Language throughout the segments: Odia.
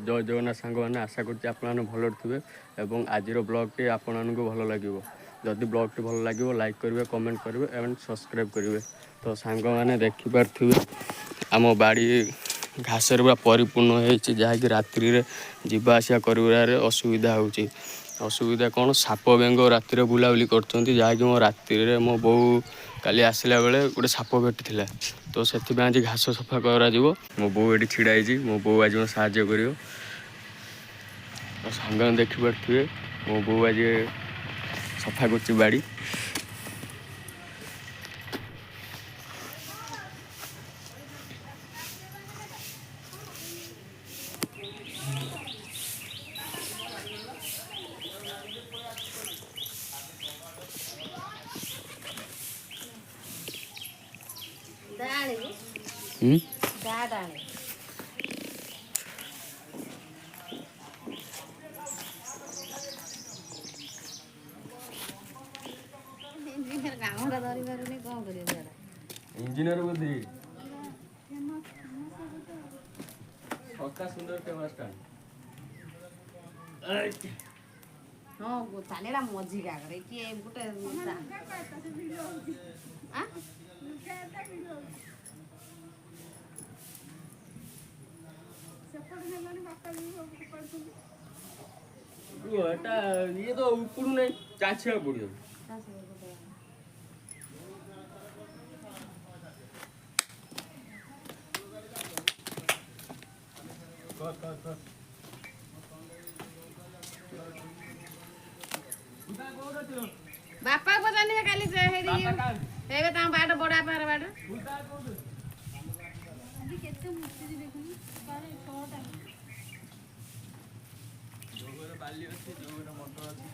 ଜୟ ଜଗନ୍ନାଥ ସାଙ୍ଗମାନେ, ଆଶା କରୁଛି ଆପଣମାନେ ଭଲରେ ଥିବେ ଏବଂ ଆଜିର ବ୍ଲଗ୍ଟି ଆପଣମାନଙ୍କୁ ଭଲ ଲାଗିବ। ଯଦି ବ୍ଲଗ୍ଟି ଭଲ ଲାଗିବ ଲାଇକ୍ କରିବେ, କମେଣ୍ଟ କରିବେ ଏବଂ ସବସ୍କ୍ରାଇବ୍ କରିବେ। ତ ସାଙ୍ଗମାନେ ଦେଖିପାରୁଥିବେ ଆମ ବାଡ଼ି ଘାସରେ ପୁରା ପରିପୂର୍ଣ୍ଣ ହେଇଛି, ଯାହାକି ରାତ୍ରିରେ ଯିବା ଆସିବା କରିବାରେ ଅସୁବିଧା ହେଉଛି। ଅସୁବିଧା କ'ଣ, ସାପ ବେଙ୍ଗ ରାତିରେ ବୁଲାବୁଲି କରୁଛନ୍ତି, ଯାହାକି ରାତିରେ ମୋ ବୋଉ କାଲି ଆସିଲା ବେଳେ ଗୋଟେ ସାପ ଭେଟିଥିଲା। ତ ସେଥିପାଇଁ ଆଜି ଘାସ ସଫା କରାଯିବ। ମୋ ବୋଉ ଏଠି ଛିଡ଼ା ହେଇଛି, ମୋ ବୋଉ ଆଜି ମୋତେ ସାହାଯ୍ୟ କରିବ। ସାଙ୍ଗମାନେ ଦେଖିପାରୁଥିବେ ମୋ ବୋଉ ଆଜି ସଫା କରୁଛି ବାଡ଼ି। ଇଞ୍ଜିନିୟର ବୁଦ୍ଧି ସୁନ୍ଦର କ୍ୟାମେରା ଷ୍ଟାଣ୍ଡ। ହଁ ଚାଲିଲା ମଝି ଗାଗରେ କିଏ ଗୋଟେ ଏଟା ଇଏ ତ ଉପରୁ ନାହିଁ, ଚାଚିବାକୁ ପଡ଼ିବ। ବାପା ପଚାରିବେ କାଲି ଏବେ ତାଙ୍କ ବାଟ ବଡ଼ ବାପାର ବାଟ କେତେ ମୂର୍ତ୍ତି ଦେଖୁନି ବାଲି ଅଛି, ଯୋଉରେ ମଟର ଅଛି।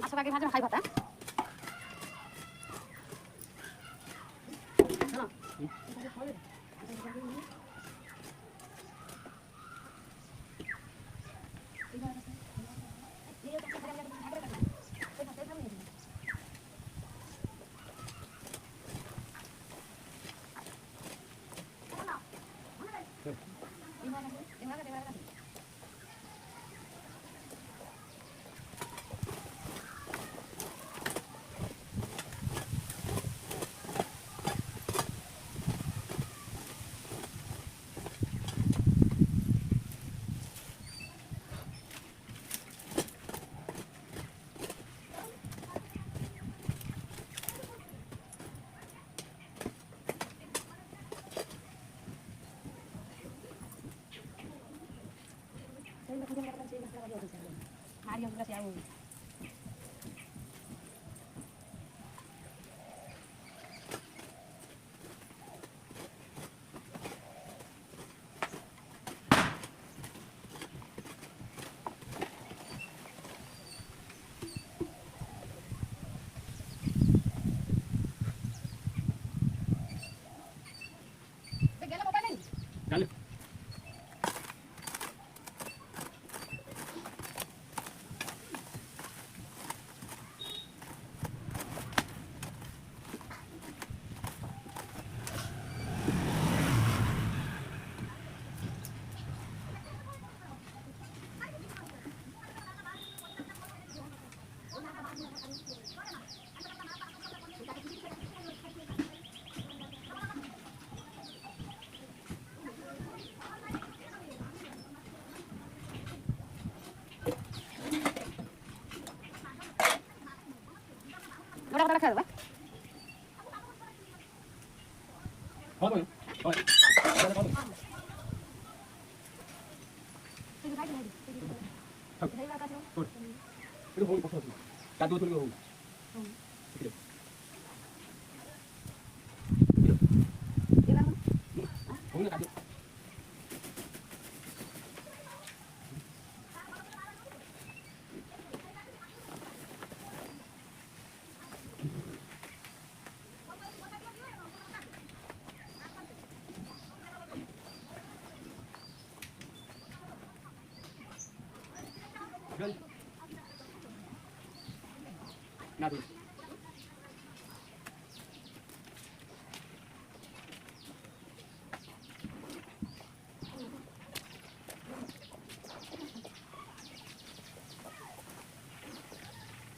মাছ ভাগে ভাজা খাই ভাতা ଚାଲେ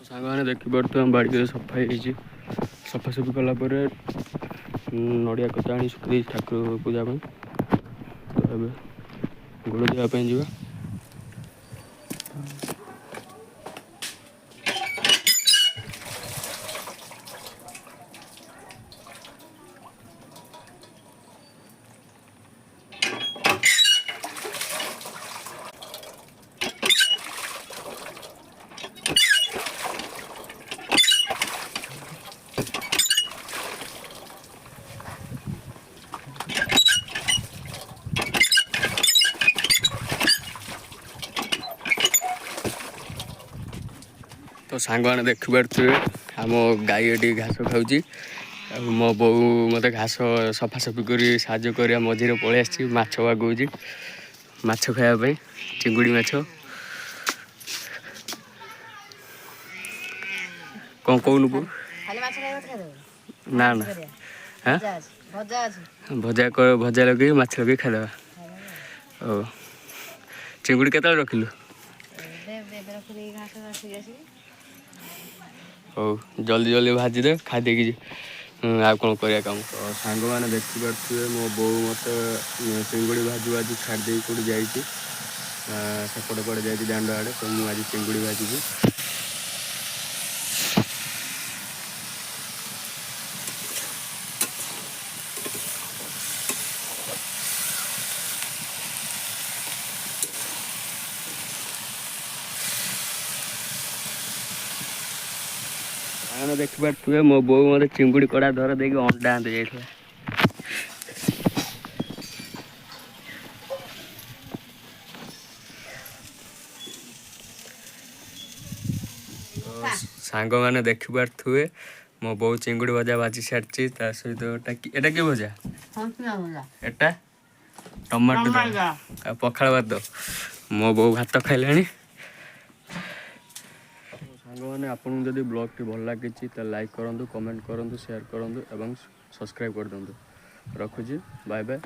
ସାଙ୍ଗମାନେ ଦେଖିପାରୁଥିବେ ଆମ ବାଡ଼ିରେ ସଫା ହେଇଛି। ସଫାସଫି କଲା ପରେ ନଡ଼ିଆ କତା ଆଣି ଶୁଖେଇ ଦେଇଛି ଠାକୁର ପୂଜା ପାଇଁ। ତ ଏବେ ଗୋଡ଼ ଦେବା ପାଇଁ ଯିବା। ତ ସାଙ୍ଗମାନେ ଦେଖିପାରୁଥିବେ ଆମ ଗାଈ ଏଠି ଘାସ ଖାଉଛି। ଆଉ ମୋ ବୋଉ ମୋତେ ଘାସ ସଫାସଫି କରି ସାହାଯ୍ୟ କରିବା ମଝିରେ ପଳେଇ ଆସିଛି। ମାଛ ବାଗଉଛି, ମାଛ ଖାଇବା ପାଇଁ, ଚିଙ୍ଗୁଡ଼ି ମାଛ। କ'ଣ କହୁନୁ ବୋଉ? ନା ନା ହାଁ ଭଜା ଲଗେଇକି ମାଛ ଲଗେଇକି ଖାଇଦେବା। ହଉ ଚିଙ୍ଗୁଡ଼ି କେତେବେଳେ ରଖିଲୁ? ହଉ ଜଲ୍ଦି ଜଲ୍ଦି ଭାଜିଦେ ଖାଇଦେଇକି ଆଉ କ'ଣ କରିବା କାମ। ତ ସାଙ୍ଗମାନେ ଦେଖିପାରୁଥିବେ ମୋ ବୋଉ ମୋତେ ଚିଙ୍ଗୁଡ଼ି ଭାଜି ଛାଡ଼ି ଦେଇକି କେଉଁଠି ଯାଇଛି। ସେପଟେ କୁଆଡ଼େ ଯାଇଛି ଦାଣ୍ଡ ଆଡ଼େ। ତ ମୁଁ ଆଜି ଚିଙ୍ଗୁଡ଼ି ଭାଜିବି। ସାଙ୍ଗମାନେ ଦେଖିପାରୁଥିବେ ମୋ ବୋଉ ମୋତେ ଚିଙ୍ଗୁଡ଼ି କଡ଼ା ଧର ଦେଇକି ଅଣ୍ଡା ଆଣି ଯାଇଥିଲା। ସାଙ୍ଗମାନେ ଦେଖିପାରୁଥିବେ ମୋ ବୋଉ ଚିଙ୍ଗୁଡ଼ି ଭଜା ଭାଜି ସାରିଛି। ତା ସହିତ ଏଟା କି ଭଜା? ଏଟା ଟମାଟୋ ଆଉ ପଖାଳ ଭାତ। ମୋ ବୋଉ ଭାତ ଖାଇଲାଣି। ସାଙ୍ଗମାନେ ଆପଣଙ୍କୁ ଯଦି ବ୍ଲଗ୍ଟି ଭଲ ଲାଗିଛି ତାହେଲେ ଲାଇକ୍ କରନ୍ତୁ, କମେଣ୍ଟ କରନ୍ତୁ, ସେୟାର କରନ୍ତୁ ଏବଂ ସବସ୍କ୍ରାଇବ୍ କରିଦିଅନ୍ତୁ। ରଖୁଛି, ବାଏ ବାଏ।